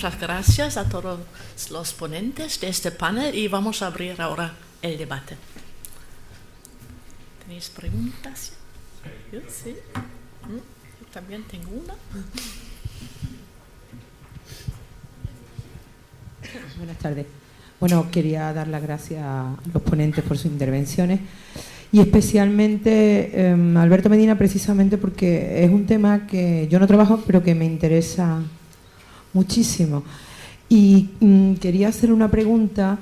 muchas gracias a todos los ponentes de este panel y vamos a abrir ahora el debate. ¿Tenéis preguntas? Yo sí. Yo también tengo una. Buenas tardes. Bueno, quería dar las gracias a los ponentes por sus intervenciones y especialmente a Alberto Medina, precisamente porque es un tema que yo no trabajo pero que me interesa muchísimo. Y quería hacer una pregunta.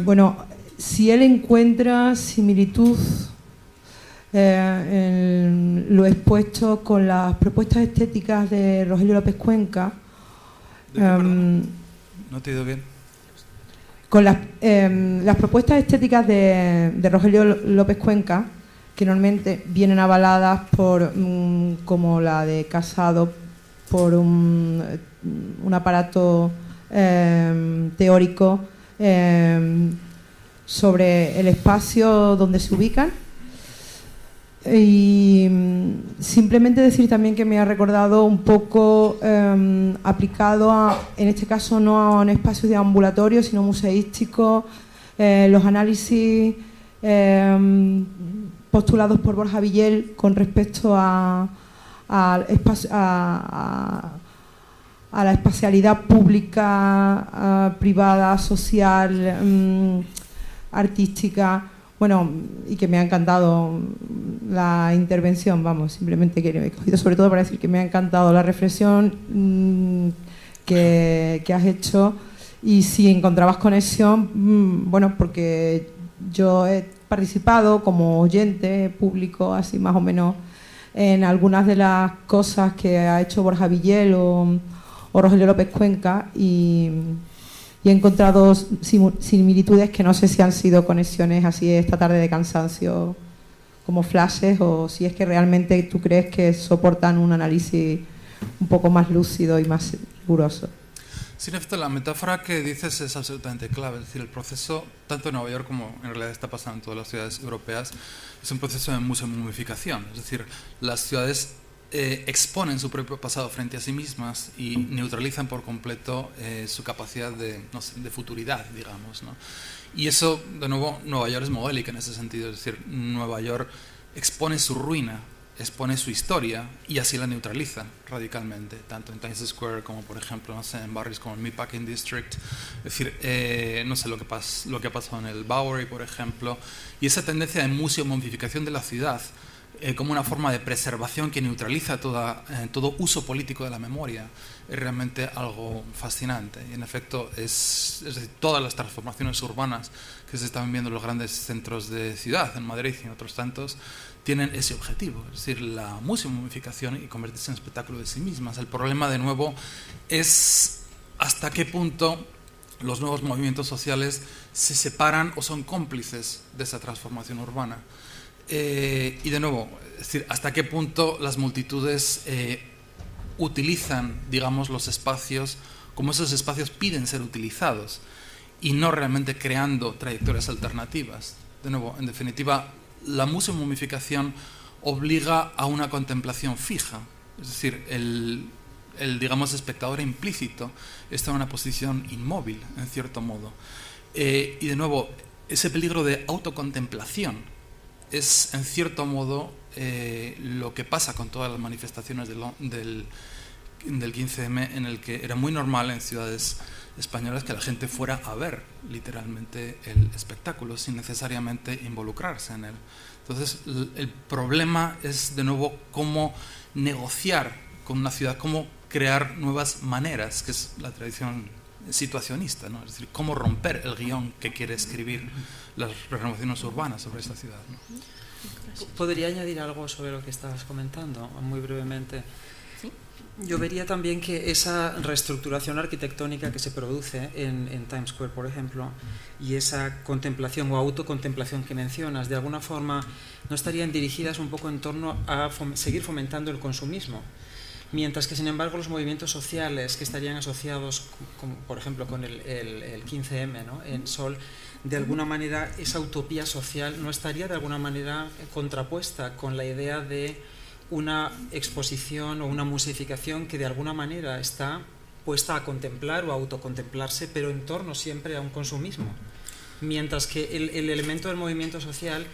Bueno, si él encuentra similitud en lo expuesto con las propuestas estéticas de Rogelio López Cuenca. No te he ido bien. Con las propuestas estéticas de Rogelio López Cuenca, que normalmente vienen avaladas por, como la de Casado, por un aparato teórico sobre el espacio donde se ubican. Y simplemente decir también que me ha recordado un poco aplicado en este caso no a un espacio de ambulatorio sino museístico, los análisis postulados por Borja Villel con respecto a la espacialidad pública, privada, social, artística. Bueno, y que me ha encantado la intervención, vamos, simplemente que me he cogido sobre todo para decir que me ha encantado la reflexión que has hecho, y si encontrabas conexión, bueno, porque yo he participado como oyente público, así más o menos, en algunas de las cosas que ha hecho Borja Villel o Rogelio López Cuenca, y he encontrado similitudes que no sé si han sido conexiones así esta tarde de cansancio como flashes, o si es que realmente tú crees que soportan un análisis un poco más lúcido y más riguroso. Sí, en efecto, la metáfora que dices es absolutamente clave. Es decir, el proceso, tanto en Nueva York como en realidad está pasando en todas las ciudades europeas, es un proceso de museomomificación. Es decir, las ciudades exponen su propio pasado frente a sí mismas y neutralizan por completo su capacidad de futuridad, digamos, ¿no? Y eso, de nuevo, Nueva York es modélica en ese sentido. Es decir, Nueva York expone su ruina, expone su historia y así la neutralizan radicalmente, tanto en Times Square como, por ejemplo, no sé, en barrios como el Meatpacking District. Es decir, no sé lo que ha pasado en el Bowery, por ejemplo, y esa tendencia de museomomificación de la ciudad como una forma de preservación que neutraliza todo uso político de la memoria es realmente algo fascinante. Y en efecto, es decir, todas las transformaciones urbanas que se están viendo en los grandes centros de ciudad, en Madrid y en otros tantos, tienen ese objetivo, es decir, la museomomificación y convertirse en espectáculo de sí mismas. El problema, de nuevo, es hasta qué punto los nuevos movimientos sociales se separan o son cómplices de esa transformación urbana. Y de nuevo, es decir, hasta qué punto las multitudes utilizan, digamos, los espacios como esos espacios piden ser utilizados y no realmente creando trayectorias alternativas. De nuevo, en definitiva, la museomomificación obliga a una contemplación fija, es decir, el digamos, espectador implícito está en una posición inmóvil, en cierto modo. Y de nuevo, ese peligro de autocontemplación es, en cierto modo, lo que pasa con todas las manifestaciones del 15M, en el que era muy normal en ciudades españolas que la gente fuera a ver literalmente el espectáculo sin necesariamente involucrarse en él. Entonces, el problema es, de nuevo, cómo negociar con una ciudad, cómo crear nuevas maneras, que es la tradición situacionista, ¿no? Es decir, cómo romper el guión que quiere escribir las renovaciones urbanas sobre esta ciudad, ¿no? ¿Podría añadir algo sobre lo que estabas comentando, muy brevemente? ¿Sí? Yo vería también que esa reestructuración arquitectónica que se produce en Times Square, por ejemplo, y esa contemplación o autocontemplación que mencionas, de alguna forma no estarían dirigidas un poco en torno a seguir fomentando el consumismo. Mientras que, sin embargo, los movimientos sociales que estarían asociados, por ejemplo, con el 15M, ¿no?, en Sol, de alguna manera esa utopía social no estaría de alguna manera contrapuesta con la idea de una exposición o una musificación que de alguna manera está puesta a contemplar o a autocontemplarse, pero en torno siempre a un consumismo. Mientras que el elemento del movimiento social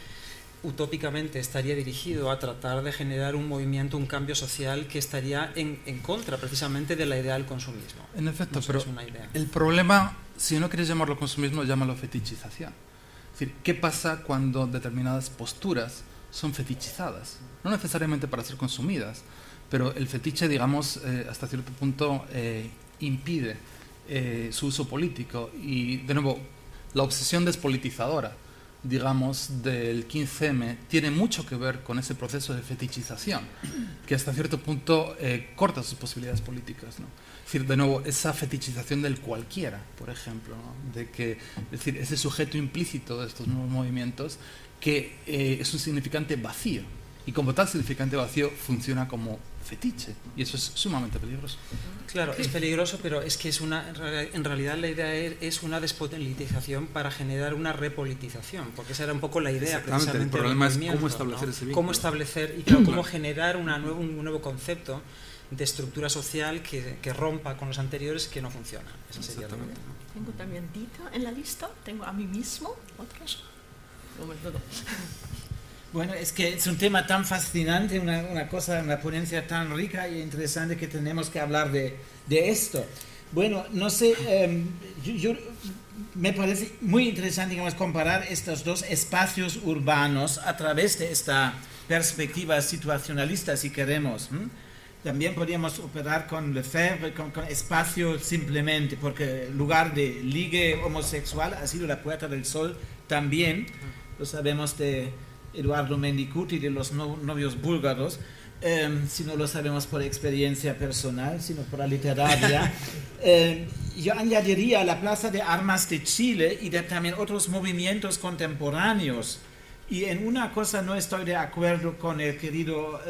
utópicamente estaría dirigido a tratar de generar un movimiento, un cambio social que estaría en contra precisamente de la idea del consumismo. En efecto, No pero es una idea. el problema, si no quieres llamarlo consumismo, llámalo fetichización. Es decir, ¿qué pasa cuando determinadas posturas son fetichizadas? No necesariamente para ser consumidas, pero el fetiche, digamos, hasta cierto punto impide su uso político. Y, de nuevo, la obsesión despolitizadora, digamos, del 15M tiene mucho que ver con ese proceso de fetichización, que hasta cierto punto corta sus posibilidades políticas, ¿no? Es decir, de nuevo, esa fetichización del cualquiera, por ejemplo, ¿no? De que, es decir, ese sujeto implícito de estos nuevos movimientos que es un significante vacío, y como tal significante vacío funciona como fetiche, y eso es sumamente peligroso. Claro, es peligroso, pero es que en realidad la idea es una despolitización para generar una repolitización, porque esa era un poco la idea precisamente. El problema del es cómo movimiento, establecer ¿no? ese vínculo. Cómo establecer y claro, cómo generar un nuevo concepto de estructura social que rompa con los anteriores, que no funciona. Esa sería la idea, ¿no? Tengo también Dita en la lista, tengo a mí mismo, otros. Un momento, no. Bueno, es que es un tema tan fascinante, una ponencia tan rica e interesante que tenemos que hablar de esto. Bueno, no sé, me parece muy interesante, digamos, comparar estos dos espacios urbanos a través de esta perspectiva situacionalista, si queremos. También podríamos operar con Lefebvre, con espacio simplemente, porque el lugar de ligue homosexual ha sido la Puerta del Sol también, lo sabemos de Eduardo Mendicuti, de los novios búlgaros, si no lo sabemos por experiencia personal, sino por la literaria. Yo añadiría la Plaza de Armas de Chile y también otros movimientos contemporáneos. Y en una cosa no estoy de acuerdo con el querido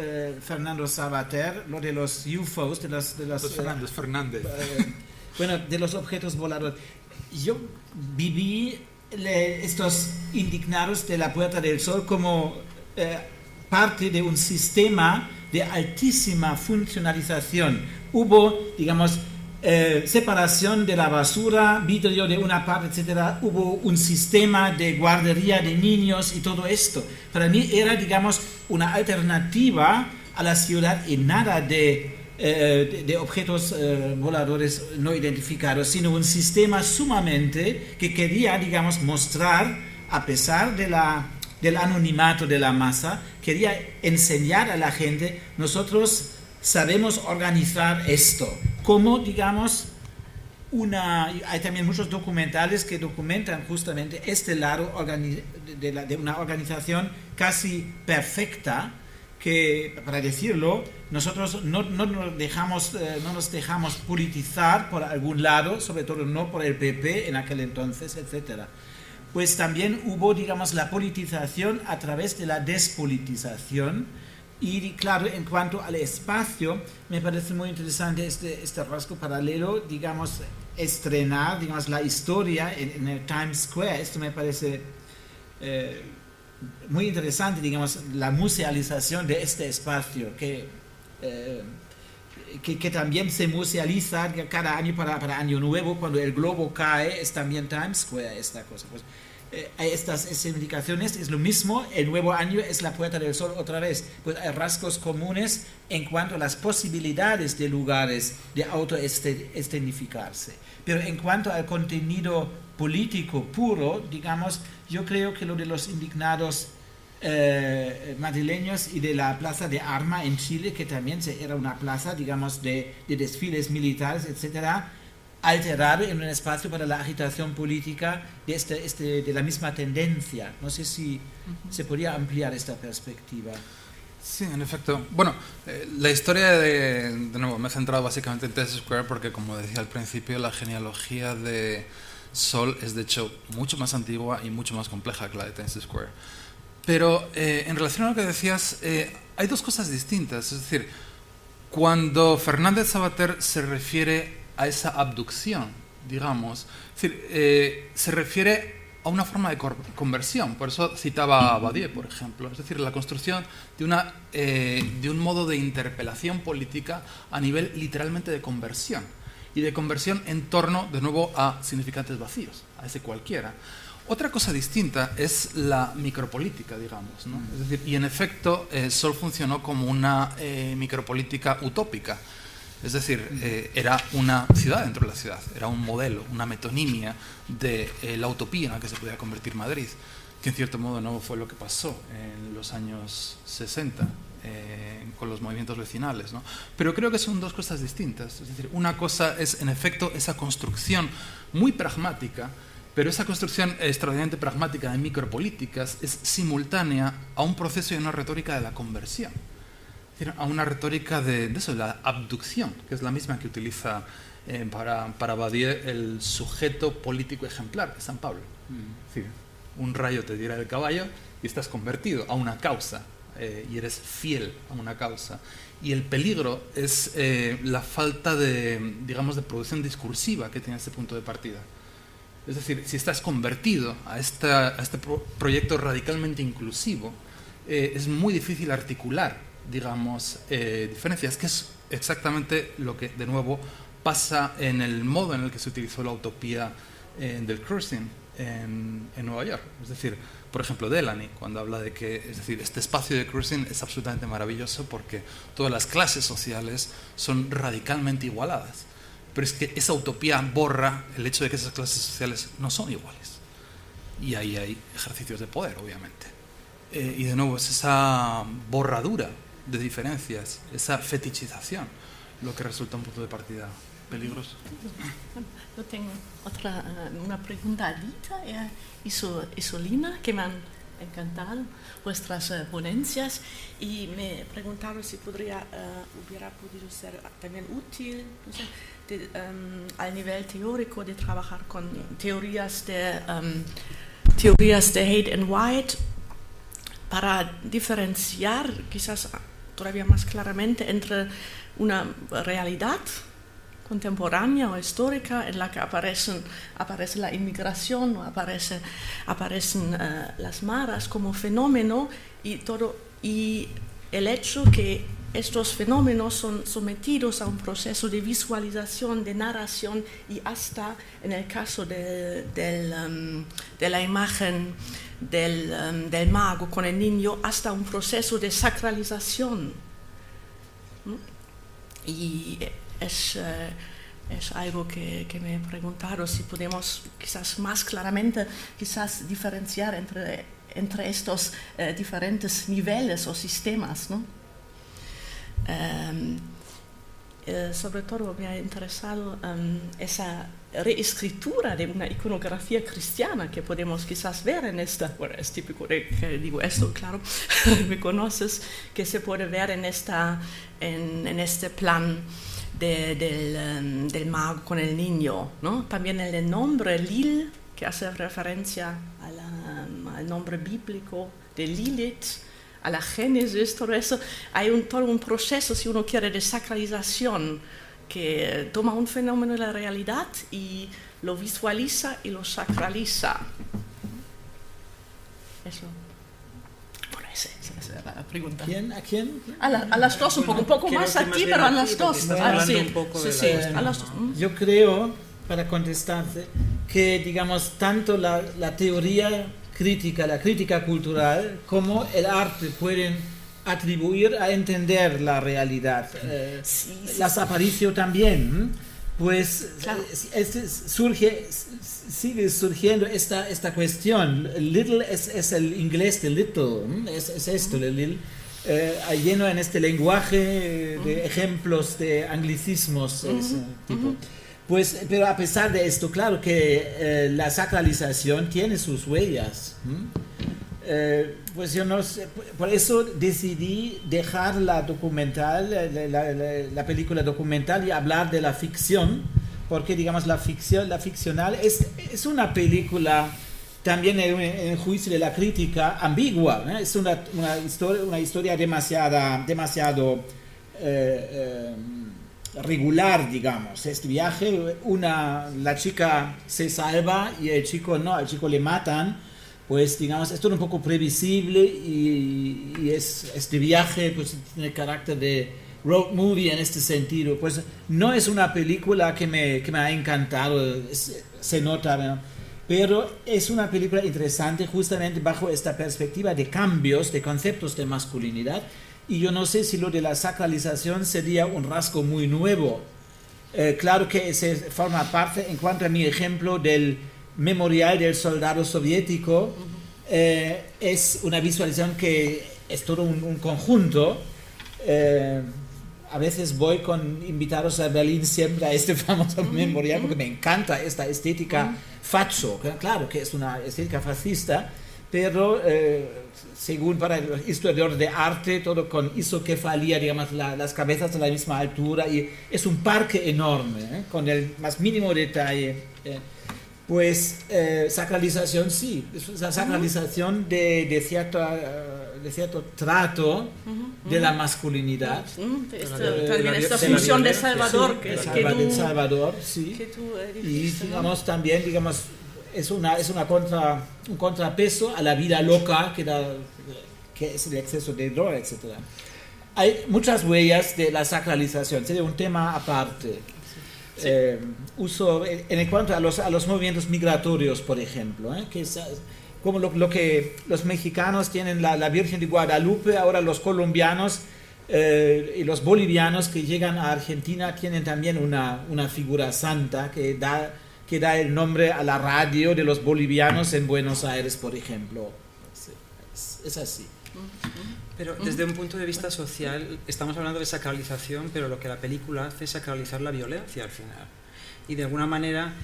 Fernando Savater, lo de los UFOs, de los Fernández. Bueno, de los objetos voladores. Yo viví estos indignados de la Puerta del Sol como parte de un sistema de altísima funcionalización. Hubo, digamos, separación de la basura, vidrio de una parte, etc. Hubo un sistema de guardería de niños y todo esto. Para mí era, digamos, una alternativa a la ciudad y nada de objetos voladores no identificados, sino un sistema sumamente que quería, digamos, mostrar, a pesar del anonimato de la masa, quería enseñar a la gente, nosotros sabemos organizar esto, como, digamos, hay también muchos documentales que documentan justamente este lado de una organización casi perfecta, que, para decirlo, nosotros no nos dejamos politizar por algún lado, sobre todo no por el PP en aquel entonces, etc. Pues también hubo, digamos, la politización a través de la despolitización. Y claro, en cuanto al espacio, me parece muy interesante este rasgo paralelo, digamos, estrenar, digamos, la historia en el Times Square. Esto me parece muy interesante, digamos, la musealización de este espacio, que también se musealiza cada año para Año Nuevo, cuando el globo cae, es también Times Square esta cosa. Pues, hay estas indicaciones, es lo mismo, el nuevo año es la Puerta del Sol otra vez, pues hay rasgos comunes en cuanto a las posibilidades de lugares de autoescenificarse. Pero en cuanto al contenido político puro, digamos, yo creo que lo de los indignados madrileños y de la Plaza de Armas en Chile, que también era una plaza, digamos, de desfiles militares, etcétera, alterado en un espacio para la agitación política de la misma tendencia. No sé si se podría ampliar esta perspectiva. Sí, en efecto. Bueno, la historia de nuevo, me he centrado básicamente en Times Square porque, como decía al principio, la genealogía de Sol es de hecho mucho más antigua y mucho más compleja que la de Times Square. Pero en relación a lo que decías, hay dos cosas distintas. Es decir, cuando Fernández Savater se refiere a esa abducción, digamos, es decir, se refiere a una forma de conversión. Por eso citaba a Badiou, por ejemplo. Es decir, la construcción de un modo de interpelación política a nivel literalmente de conversión. y de conversión en torno, de nuevo, a significantes vacíos, a ese cualquiera. Otra cosa distinta es la micropolítica, digamos, ¿no? Es decir, y en efecto, Sol funcionó como una micropolítica utópica. Es decir, era una ciudad dentro de la ciudad, era un modelo, una metonimia de la utopía en la que se podía convertir Madrid, que en cierto modo no fue lo que pasó en los años 60 con los movimientos vecinales, ¿no? Pero creo que son dos cosas distintas. Es decir, una cosa es, en efecto, esa construcción muy pragmática, pero esa construcción extraordinariamente pragmática de micropolíticas es simultánea a un proceso y una retórica de la conversión. A una retórica de eso, la abducción, que es la misma que utiliza para Badiou el sujeto político ejemplar de San Pablo. Es decir, un rayo te tira del caballo y estás convertido a una causa y eres fiel a una causa. Y el peligro es la falta de, digamos, de producción discursiva que tiene este punto de partida. Es decir, si estás convertido a este proyecto radicalmente inclusivo, es muy difícil articular, digamos, diferencias, que es exactamente lo que, de nuevo, pasa en el modo en el que se utilizó la utopía del cruising en Nueva York. Es decir, por ejemplo, Delany, cuando habla de que, es decir, este espacio de cruising es absolutamente maravilloso porque todas las clases sociales son radicalmente igualadas. Pero es que esa utopía borra el hecho de que esas clases sociales no son iguales. Y ahí hay ejercicios de poder, obviamente. Y de nuevo, es esa borradura de diferencias, esa fetichización, lo que resulta un punto de partida peligroso. Yo tengo una pregunta a Dita y Solina, que me han encantado vuestras ponencias, y me preguntaron si hubiera podido ser también útil, no sé, al nivel teórico, de trabajar con teorías de hate and white, para diferenciar quizás todavía más claramente entre una realidad contemporánea o histórica en la que aparece la inmigración o aparecen las maras como fenómeno, y el hecho que estos fenómenos son sometidos a un proceso de visualización, de narración, y hasta en el caso de la imagen del mago con el niño, hasta un proceso de sacralización, ¿no? Y es algo que me he preguntado si podemos quizás más claramente diferenciar entre estos diferentes niveles o sistemas, ¿no? Sobre todo me ha interesado esa reescritura de una iconografía cristiana que podemos quizás ver en esta, bueno, es típico de que digo esto, claro, me conoces, que se puede ver en este plan del mago con el niño, ¿no? También el nombre Lil, que hace referencia al nombre bíblico de Lilith, a la Génesis, todo eso. Hay todo un proceso, si uno quiere, de sacralización, que toma un fenómeno de la realidad y lo visualiza y lo sacraliza. Eso. Bueno, esa es la pregunta. ¿A quién? A las dos, un poco más a ti, pero a las dos. Sí, a las dos. Yo creo, para contestarte, que, digamos, tanto la teoría crítica, la crítica cultural, como el arte pueden atribuir a entender la realidad. Las Aparicio también, pues claro. Sigue surgiendo esta cuestión. Little es el inglés de little, es esto, el little, lleno en este lenguaje de ejemplos de anglicismos de ese tipo. Pues, pero a pesar de esto, claro que la sacralización tiene sus huellas. Pues yo no sé, por eso decidí dejar la documental, la película documental, y hablar de la ficción, porque, digamos, la ficcional es una película también en el juicio de la crítica ambigua, ¿eh? Es una historia demasiado regular, digamos. Este viaje, la chica se salva y el chico no, al chico le matan, pues, digamos, es todo un poco previsible, y este viaje pues tiene carácter de road movie en este sentido. Pues no es una película que me ha encantado, se nota, ¿no? Pero es una película interesante justamente bajo esta perspectiva de cambios, de conceptos de masculinidad. Y yo no sé si lo de la sacralización sería un rasgo muy nuevo. Claro que se forma parte, en cuanto a mi ejemplo del memorial del soldado soviético, es una visualización que es todo un conjunto. A veces voy con invitados a Berlín siempre a este famoso memorial porque me encanta esta estética facho, claro que es una estética fascista, pero según para el historiador de arte, todo con isocefalía, digamos, las cabezas a la misma altura, y es un parque enorme, con el más mínimo detalle. Pues sacralización sí, es una sacralización de cierto trato de la masculinidad. También esta función de Salvador, de Salvador, sí. Que tú y dijiste, digamos, ¿no? También, digamos, es un contrapeso a la vida loca que es el exceso de droga, etc. Hay muchas huellas de la sacralización, sería un tema aparte. Sí. Uso en cuanto a los movimientos migratorios, por ejemplo, que es como lo que los mexicanos tienen la Virgen de Guadalupe, ahora los colombianos y los bolivianos que llegan a Argentina tienen también una figura santa que da el nombre a la radio de los bolivianos en Buenos Aires, por ejemplo. Es así. Pero desde un punto de vista social, estamos hablando de sacralización, pero lo que la película hace es sacralizar la violencia al final. Y de alguna manera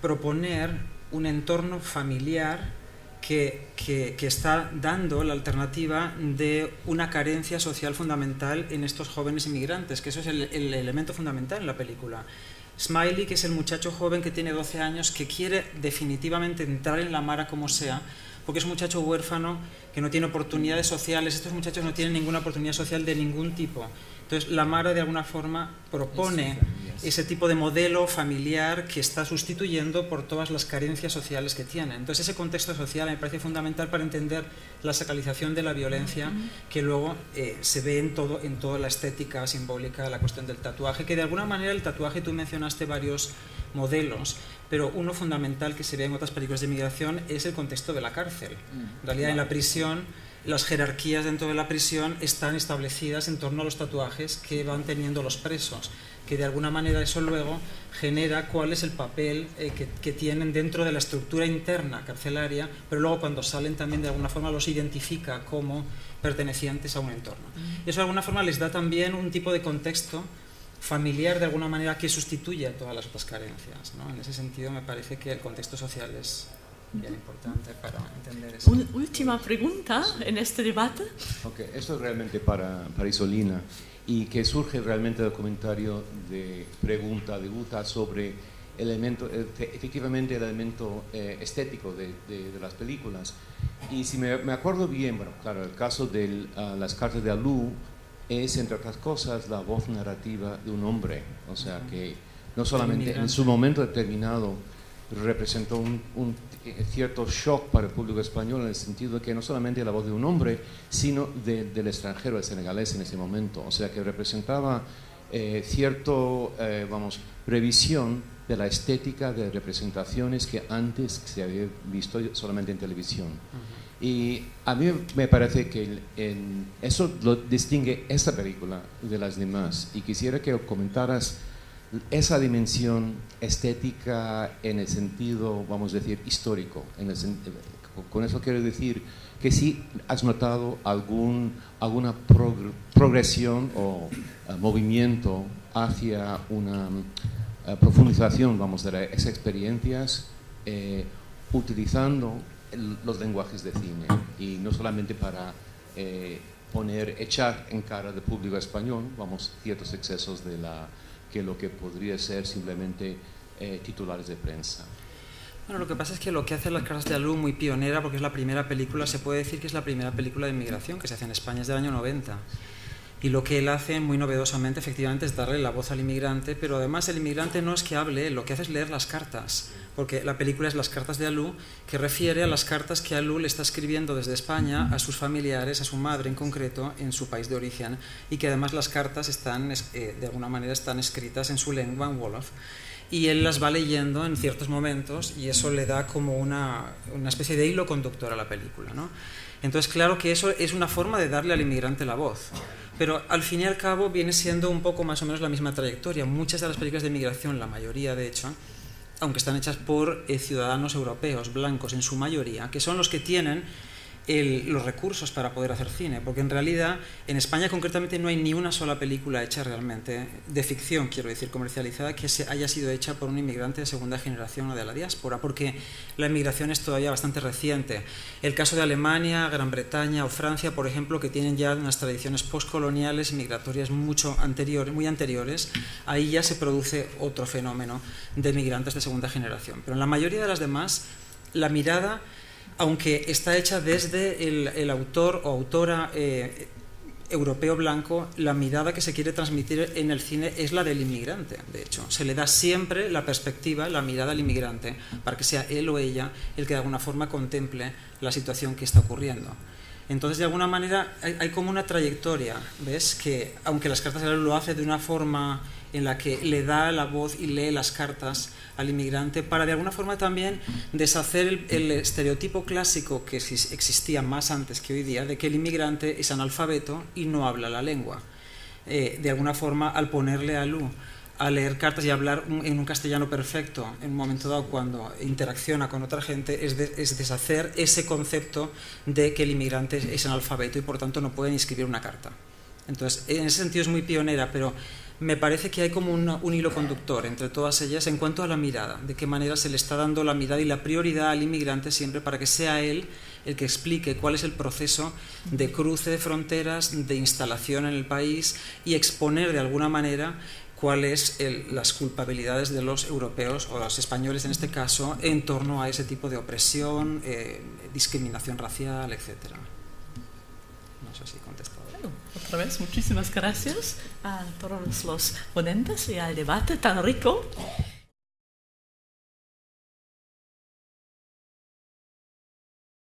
proponer un entorno familiar que está dando la alternativa de una carencia social fundamental en estos jóvenes inmigrantes, que eso es el elemento fundamental en la película. Smiley, que es el muchacho joven que tiene 12 años, que quiere definitivamente entrar en la mara como sea, porque es un muchacho huérfano que no tiene oportunidades sociales. Estos muchachos no tienen ninguna oportunidad social de ningún tipo. Entonces la Mara de alguna forma propone ese tipo de modelo familiar que está sustituyendo por todas las carencias sociales que tienen. Entonces ese contexto social me parece fundamental para entender la sacralización de la violencia, que luego se ve en toda la estética simbólica, la cuestión del tatuaje, que de alguna manera el tatuaje, tú mencionaste varios modelos, pero uno fundamental que se ve en otras películas de migración es el contexto de la cárcel. En realidad en la prisión, las jerarquías dentro de la prisión están establecidas en torno a los tatuajes que van teniendo los presos, que de alguna manera eso luego genera cuál es el papel que tienen dentro de la estructura interna carcelaria, pero luego cuando salen también de alguna forma los identifica como pertenecientes a un entorno. Eso de alguna forma les da también un tipo de contexto familiar de alguna manera que sustituye a todas las otras carencias, ¿no? En ese sentido me parece que el contexto social es bien importante para entender eso. Última pregunta en este debate. Okay, esto es realmente para Isolina, y que surge realmente del comentario de pregunta sobre efectivamente el elemento estético de las películas. Y si me acuerdo bien, bueno, claro, el caso de las cartas de Alou es, entre otras cosas, la voz narrativa de un hombre, o sea que no solamente en su momento determinado representó un cierto shock para el público español, en el sentido de que no solamente la voz de un hombre, sino del extranjero, del senegalés en ese momento, o sea que representaba cierto, previsión de la estética de representaciones que antes se había visto solamente en televisión. Y a mí me parece que eso lo distingue esta película de las demás, y quisiera que comentaras esa dimensión estética en el sentido, vamos a decir, histórico. Con eso quiero decir que si has notado alguna progresión o movimiento hacia una profundización, vamos, de esas experiencias, utilizando los lenguajes de cine, y no solamente para echar en cara del público español, vamos, ciertos excesos de lo que podría ser simplemente titulares de prensa. Bueno, lo que pasa es que lo que hace Las caras de Alou, muy pionera, porque es la primera película, se puede decir que es la primera película de inmigración que se hace en España, es del año 90. Y lo que él hace muy novedosamente, efectivamente, es darle la voz al inmigrante, pero además el inmigrante no es que hable, lo que hace es leer las cartas, porque la película es Las cartas de Alou, que refiere a las cartas que Alou le está escribiendo desde España a sus familiares, a su madre en concreto, en su país de origen, y que además las cartas están, de alguna manera, están escritas en su lengua, en Wolof, y él las va leyendo en ciertos momentos, y eso le da como una especie de hilo conductor a la película, ¿no? Entonces, claro que eso es una forma de darle al inmigrante la voz. Pero al fin y al cabo viene siendo un poco más o menos la misma trayectoria. Muchas de las películas de migración, la mayoría de hecho, aunque están hechas por ciudadanos europeos, blancos en su mayoría, que son los que tienen los recursos para poder hacer cine, porque en realidad en España concretamente no hay ni una sola película hecha realmente, de ficción quiero decir, comercializada, que haya sido hecha por un inmigrante de segunda generación o de la diáspora, porque la inmigración es todavía bastante reciente. El caso de Alemania, Gran Bretaña o Francia, por ejemplo, que tienen ya unas tradiciones postcoloniales y migratorias muy anteriores, ahí ya se produce otro fenómeno de migrantes de segunda generación. Pero en la mayoría de las demás, la mirada, aunque está hecha desde el autor o autora europeo blanco, la mirada que se quiere transmitir en el cine es la del inmigrante. De hecho, se le da siempre la perspectiva, la mirada al inmigrante, para que sea él o ella el que de alguna forma contemple la situación que está ocurriendo. Entonces, de alguna manera, hay como una trayectoria, ¿ves? Que aunque las cartas de Alou lo hace de una forma en la que le da la voz y lee las cartas al inmigrante, para de alguna forma también deshacer el estereotipo clásico que existía más antes que hoy día, de que el inmigrante es analfabeto y no habla la lengua. De alguna forma, al ponerle a Alou a leer cartas y hablar en un castellano perfecto en un momento dado cuando interacciona con otra gente, es deshacer ese concepto de que el inmigrante es analfabeto y por tanto no puede ni escribir una carta. Entonces, en ese sentido es muy pionera, pero me parece que hay como un hilo conductor entre todas ellas en cuanto a la mirada, de qué manera se le está dando la mirada y la prioridad al inmigrante siempre para que sea él el que explique cuál es el proceso de cruce de fronteras, de instalación en el país y exponer de alguna manera cuáles las culpabilidades de los europeos o los españoles en este caso en torno a ese tipo de opresión, discriminación racial, etc. No sé si he contestado. Bueno, otra vez, muchísimas gracias a todos los ponentes y al debate tan rico.